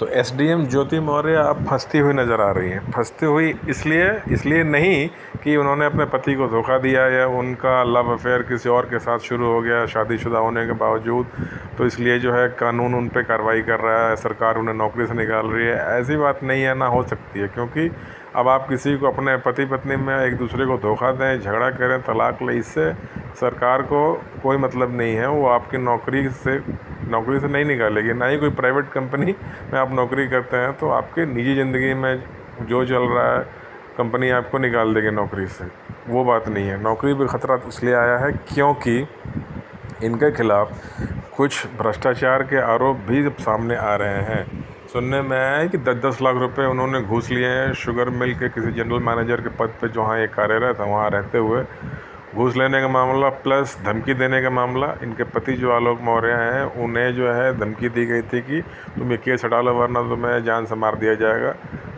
तो एसडीएम ज्योति मौर्य अब फंसती हुई नज़र आ रही हैं। फंसती हुई इसलिए नहीं कि उन्होंने अपने पति को धोखा दिया या उनका लव अफेयर किसी और के साथ शुरू हो गया शादीशुदा होने के बावजूद, तो इसलिए जो है कानून उन पे कार्रवाई कर रहा है, सरकार उन्हें नौकरी से निकाल रही है। ऐसी बात नहीं है, ना हो सकती है, क्योंकि अब आप किसी को अपने पति पत्नी में एक दूसरे को धोखा दें, झगड़ा करें, तलाक लें, इससे सरकार को कोई मतलब नहीं है। वो आपकी नौकरी से नहीं निकालेगी, ना ही कोई प्राइवेट कंपनी में आप नौकरी करते हैं तो आपके निजी ज़िंदगी में जो चल रहा है कंपनी आपको निकाल देगी नौकरी से, वो बात नहीं है। नौकरी पर ख़तरा इसलिए आया है क्योंकि इनके खिलाफ़ कुछ भ्रष्टाचार के आरोप भी सामने आ रहे हैं। सुनने में आया है कि 10-10 लाख रुपए उन्होंने घूस लिए हैं शुगर मिल के किसी जनरल मैनेजर के पद पे, जहाँ ये कार्यरत है वहाँ रहते हुए। घूस लेने का मामला प्लस धमकी देने का मामला। इनके पति जो आलोक मौर्य हैं, उन्हें जो है धमकी दी गई थी कि तुम ये केस हटा लो वरना तुम्हें जान से मार दिया जाएगा।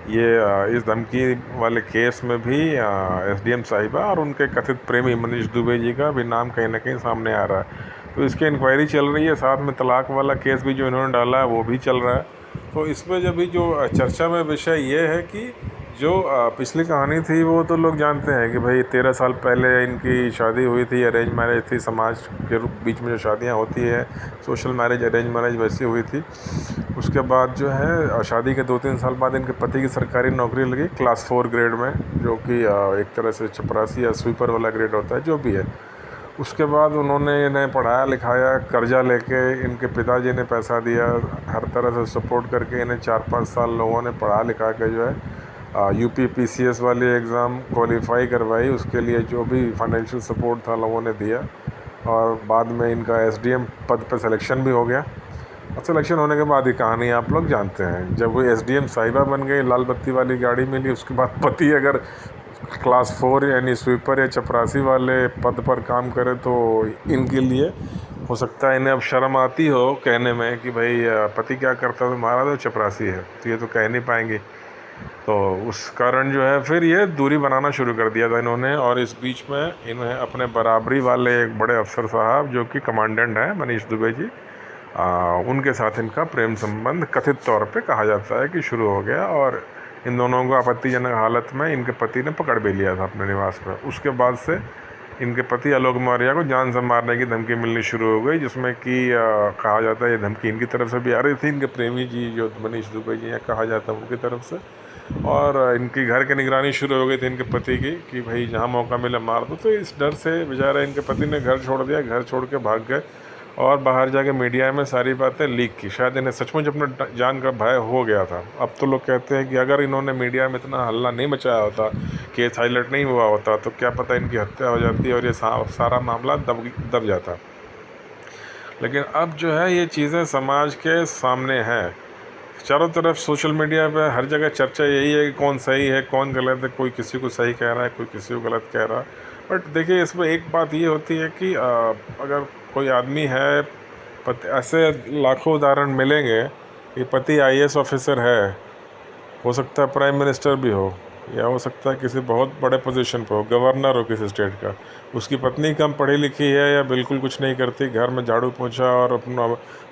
ये इस धमकी वाले केस में भी एसडीएम साहिबा और उनके कथित प्रेमी मनीष दुबे जी का भी नाम कहीं ना कहीं सामने आ रहा है। तो इसकी इंक्वायरी चल रही है, साथ में तलाक वाला केस भी जो इन्होंने डाला है वो भी चल रहा है। तो इसमें जब भी जो चर्चा में विषय ये है कि जो पिछली कहानी थी वो तो लोग जानते हैं कि भाई 13 साल पहले इनकी शादी हुई थी, अरेंज मैरिज थी। समाज के बीच में जो शादियां होती है, सोशल मैरिज, अरेंज मैरिज, वैसी हुई थी। उसके बाद जो है शादी के 2-3 साल बाद इनके पति की सरकारी नौकरी लगी क्लास 4 ग्रेड में, जो कि एक तरह से चपरासी या स्वीपर वाला ग्रेड होता है, जो भी है। उसके बाद उन्होंने इन्हें पढ़ाया लिखाया, कर्जा लेके इनके पिताजी ने पैसा दिया, हर तरह से सपोर्ट करके इन्हें 4-5 साल लोगों ने पढ़ा लिखा के जो है यूपी पीसीएस वाली एग्ज़ाम क्वालिफाई करवाई। उसके लिए जो भी फाइनेंशियल सपोर्ट था लोगों ने दिया, और बाद में इनका एसडीएम पद पर सिलेक्शन भी हो गया। और सिलेक्शन होने के बाद ही कहानी आप लोग जानते हैं, जब वो एसडीएम साहिबा बन गई, लाल बत्ती वाली गाड़ी मिली, उसके बाद पति अगर क्लास 4 यानी स्वीपर या चपरासी वाले पद पर काम करे तो इनके लिए हो सकता है इन्हें अब शर्म आती हो कहने में कि भाई पति क्या करता है तुम्हारा, तो चपरासी है, तो ये तो कह नहीं पाएंगे। तो उस कारण जो है फिर ये दूरी बनाना शुरू कर दिया था इन्होंने। और इस बीच में इन्हें अपने बराबरी वाले एक बड़े अफसर साहब जो कि कमांडेंट हैं, मनीष दुबे जी, उनके साथ इनका प्रेम संबंध कथित तौर पे कहा जाता है कि शुरू हो गया। और इन दोनों को आपत्तिजनक हालत में इनके पति ने पकड़ भी लिया था अपने निवास पर। उसके बाद से इनके पति आलोक मौर्य को जान से मारने की धमकी मिलनी शुरू हो गई, जिसमें कि कहा जाता है ये धमकी इनकी तरफ से भी आ रही थी, इनके प्रेमी जी जो मनीष दुबे जी हैं कहा जाता है उनकी तरफ से। और इनकी घर की निगरानी शुरू हो गई थी इनके पति की कि भाई जहाँ मौका मिले मार दो। तो इस डर से बेचारा इनके पति ने घर छोड़ दिया, घर छोड़ के भाग गए और बाहर जाके मीडिया में सारी बातें लीक की। शायद इन्हें सचमुच अपना जान का भय हो गया था। अब तो लोग कहते हैं कि अगर इन्होंने मीडिया में इतना हल्ला नहीं मचाया होता, केस हाईलाइट नहीं हुआ होता, तो क्या पता इनकी हत्या हो जाती और ये सारा मामला दब जाता। लेकिन अब जो है ये चीज़ें समाज के सामने हैं, चारों तरफ सोशल मीडिया पे हर जगह चर्चा यही है कि कौन सही है कौन गलत है। कोई किसी को सही कह रहा है, कोई किसी को गलत कह रहा है। बट देखिए इसमें एक बात ये होती है कि अगर कोई आदमी है, ऐसे लाखों उदाहरण मिलेंगे कि पति आईएएस ऑफिसर है, हो सकता है प्राइम मिनिस्टर भी हो, या हो सकता है किसी बहुत बड़े पोजीशन पर हो, गवर्नर हो किसी स्टेट का, उसकी पत्नी कम पढ़ी लिखी है या बिल्कुल कुछ नहीं करती, घर में झाड़ू पोछा और अपना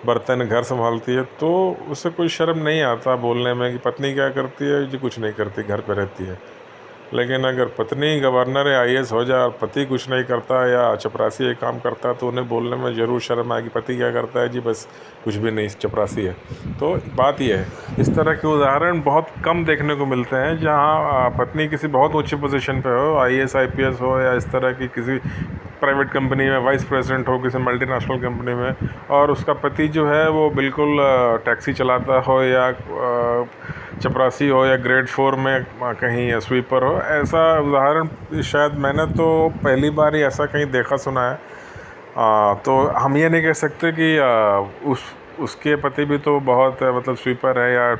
बर्तन घर संभालती है, तो उससे कोई शर्म नहीं आता बोलने में कि पत्नी क्या करती है जी, कुछ नहीं करती, घर पे रहती है। लेकिन अगर पत्नी गवर्नर या आईएएस हो जाए और पति कुछ नहीं करता या चपरासी एक काम करता है, तो उन्हें बोलने में ज़रूर शर्म आएगी। पति क्या करता है जी, बस कुछ भी नहीं, चपरासी है। तो बात यह है, इस तरह के उदाहरण बहुत कम देखने को मिलते हैं जहां पत्नी किसी बहुत ऊंची पोजीशन पे हो, आईएएस आईपीएस हो, या इस तरह की किसी प्राइवेट कंपनी में वाइस प्रेसिडेंट हो किसी मल्टीनेशनल कंपनी में, और उसका पति जो है वो बिल्कुल टैक्सी चलाता हो या चपरासी हो या ग्रेड 4 में कहीं स्वीपर हो। ऐसा उदाहरण शायद मैंने तो पहली बार ही ऐसा कहीं देखा सुना है। तो हम ये नहीं कह सकते कि उसके पति भी तो बहुत मतलब स्वीपर है या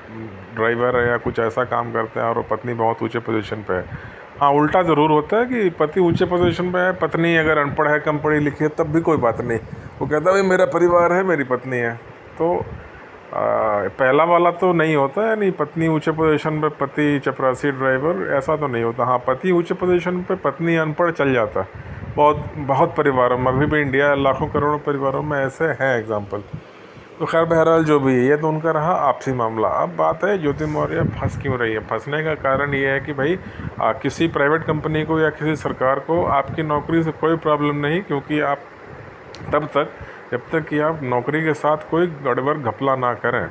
ड्राइवर है या कुछ ऐसा काम करते हैं और वो पत्नी बहुत ऊंचे पोजीशन पे है। हाँ, उल्टा ज़रूर होता है कि पति ऊंचे पोजीशन पे है, पत्नी अगर अनपढ़ है, कम पढ़ी लिखी है, तब भी कोई बात नहीं, वो कहता है भाई मेरा परिवार है, मेरी पत्नी है। तो पहला वाला तो नहीं होता है, यानी पत्नी ऊंचे पोजीशन पे, पति चपरासी ड्राइवर, ऐसा तो नहीं होता। हाँ, पति ऊंचे पोजीशन पे, पत्नी अनपढ़, चल जाता है। बहुत बहुत परिवारों में, अभी भी इंडिया लाखों करोड़ों परिवारों में ऐसे हैं एग्जाम्पल। तो खैर बहरहाल जो भी है, ये तो उनका रहा आपसी मामला। अब बात है ज्योति मौर्य फंस क्यों रही है। फंसने का कारण ये है कि भाई किसी प्राइवेट कंपनी को या किसी सरकार को आपकी नौकरी से कोई प्रॉब्लम नहीं, क्योंकि आप तब तक जब तक कि आप नौकरी के साथ कोई गड़बड़ घपला ना करें।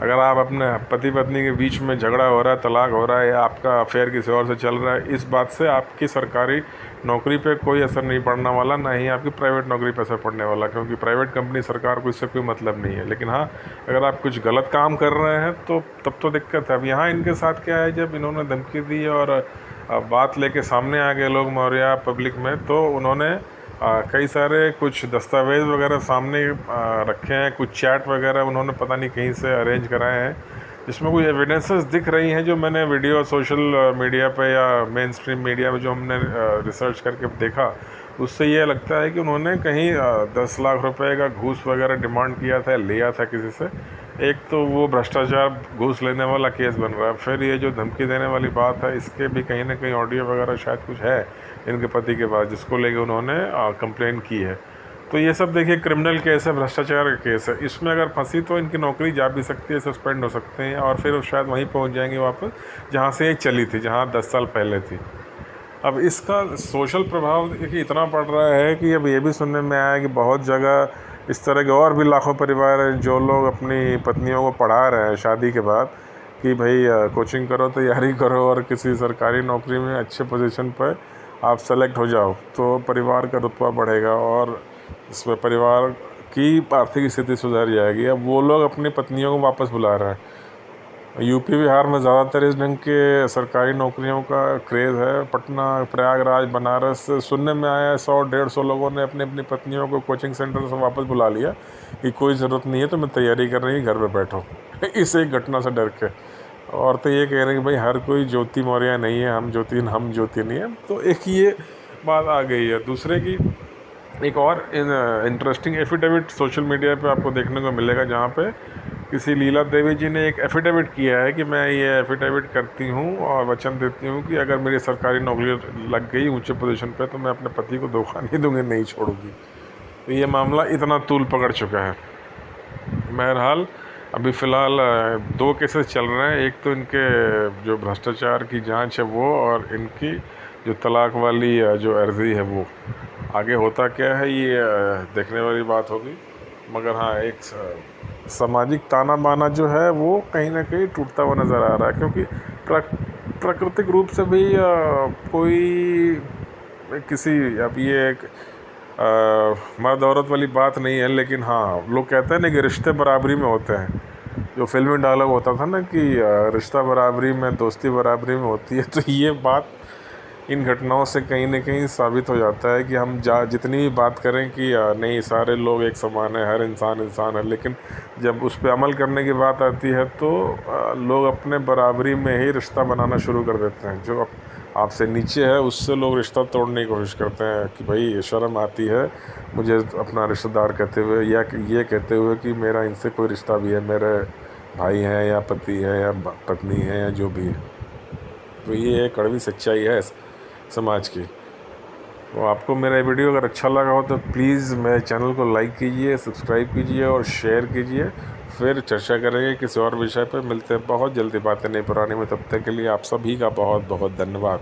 अगर आप अपने पति पत्नी के बीच में झगड़ा हो रहा है, तलाक हो रहा है, या आपका अफेयर किसी और से चल रहा है, इस बात से आपकी सरकारी नौकरी पे कोई असर नहीं पड़ने वाला, ना ही आपकी प्राइवेट नौकरी पे असर पड़ने वाला, क्योंकि प्राइवेट कंपनी सरकार को इससे कोई मतलब नहीं है। लेकिन हाँ, अगर आप कुछ गलत काम कर रहे हैं तो तब तो दिक्कत है। अब यहाँ इनके साथ क्या है, जब इन्होंने धमकी दी और बात लेके सामने आ गए लोग मौर्य पब्लिक में, तो उन्होंने कई सारे कुछ दस्तावेज़ वगैरह सामने रखे हैं, कुछ चैट वगैरह उन्होंने पता नहीं कहीं से अरेंज कराए हैं, जिसमें कुछ एविडेंसेस दिख रही हैं जो मैंने वीडियो सोशल मीडिया पे या मेन स्ट्रीम मीडिया में जो हमने रिसर्च करके देखा, उससे ये लगता है कि उन्होंने कहीं 10 लाख रुपए का घूस वगैरह डिमांड किया था, लिया था किसी से। एक तो वो भ्रष्टाचार घूस लेने वाला केस बन रहा है, फिर ये जो धमकी देने वाली बात है, इसके भी कहीं ना कहीं ऑडियो वगैरह शायद कुछ है इनके पति के पास, जिसको लेके उन्होंने कंप्लेन की है। तो ये सब देखिए क्रिमिनल केस है, भ्रष्टाचार का केस है। इसमें अगर फंसी तो इनकी नौकरी जा भी सकती है, सस्पेंड हो सकते हैं, और फिर शायद वहीं पहुंच जाएंगे वापस जहां से ये चली थी, जहां 10 साल पहले थी। अब इसका सोशल प्रभाव देखिए इतना पड़ रहा है कि अब ये भी सुनने में आया कि बहुत जगह इस तरह के और भी लाखों परिवार हैं जो लोग अपनी पत्नियों को पढ़ा रहे हैं शादी के बाद कि भाई कोचिंग करो, तैयारी करो और किसी सरकारी नौकरी में अच्छे पोजीशन पर आप सेलेक्ट हो जाओ, तो परिवार का रुतबा बढ़ेगा और इसमें परिवार की आर्थिक स्थिति सुधर जाएगी। अब वो लोग अपनी पत्नियों को वापस बुला रहे हैं। यूपी बिहार में ज़्यादातर इस ढंग के सरकारी नौकरियों का क्रेज़ है। पटना, प्रयागराज, बनारस, सुनने में आया 100-150 लोगों ने अपनी अपनी पत्नियों को कोचिंग सेंटर से वापस बुला लिया कि कोई ज़रूरत नहीं है, तो मैं तैयारी कर रही हूँ, घर पे बैठो इस एक घटना से डर के। और तो ये कह रहे हैं कि भाई हर कोई ज्योति मौर्य नहीं है, हम ज्योति नहीं है। तो एक ये बात आ गई है। दूसरे की एक और इंटरेस्टिंग एफिडेविट सोशल मीडिया पे आपको देखने को मिलेगा, जहाँ पे किसी लीला देवी जी ने एक एफिडेविट किया है कि मैं ये एफिडेविट करती हूँ और वचन देती हूँ कि अगर मेरी सरकारी नौकरी लग गई ऊंचे पोजीशन पे, तो मैं अपने पति को धोखा नहीं दूंगी, नहीं छोड़ूंगी। तो ये मामला इतना तूल पकड़ चुका है। बहरहाल अभी फ़िलहाल 2 केसेस चल रहे हैं। एक तो इनके जो भ्रष्टाचार की जांच है वो, और इनकी जो तलाक वाली जो अर्जी है वो। आगे होता क्या है ये देखने वाली बात होगी। मगर हाँ, एक सामाजिक ताना बाना जो है वो कहीं ना कहीं टूटता हुआ नज़र आ रहा है, क्योंकि प्राकृतिक रूप से भी कोई किसी, अब ये एक मर्द औरत वाली बात नहीं है, लेकिन हाँ लोग कहते हैं ना कि रिश्ते बराबरी में होते हैं। जो फिल्मी डायलॉग होता था ना कि रिश्ता बराबरी में, दोस्ती बराबरी में होती है, तो ये बात इन घटनाओं से कहीं ना कहीं साबित हो जाता है कि हम जितनी भी बात करें कि नहीं सारे लोग एक समान है, हर इंसान इंसान है, लेकिन जब उस पर अमल करने की बात आती है तो लोग अपने बराबरी में ही रिश्ता बनाना शुरू कर देते हैं। जो आपसे नीचे है उससे लोग रिश्ता तोड़ने की कोशिश करते हैं कि भाई शर्म आती है मुझे अपना रिश्तेदार कहते हुए, या ये कहते हुए कि मेरा इनसे कोई रिश्ता भी है, मेरे भाई हैं या पति है या पत्नी है या जो भी है। तो ये एक कड़वी सच्चाई है समाज की। तो आपको मेरा वीडियो अगर अच्छा लगा हो तो प्लीज़ मेरे चैनल को लाइक कीजिए, सब्सक्राइब कीजिए और शेयर कीजिए। फिर चर्चा करेंगे किसी और विषय पर। मिलते हैं बहुत जल्दी बातें नई पुरानी में। तब तक के लिए आप सभी का बहुत बहुत धन्यवाद।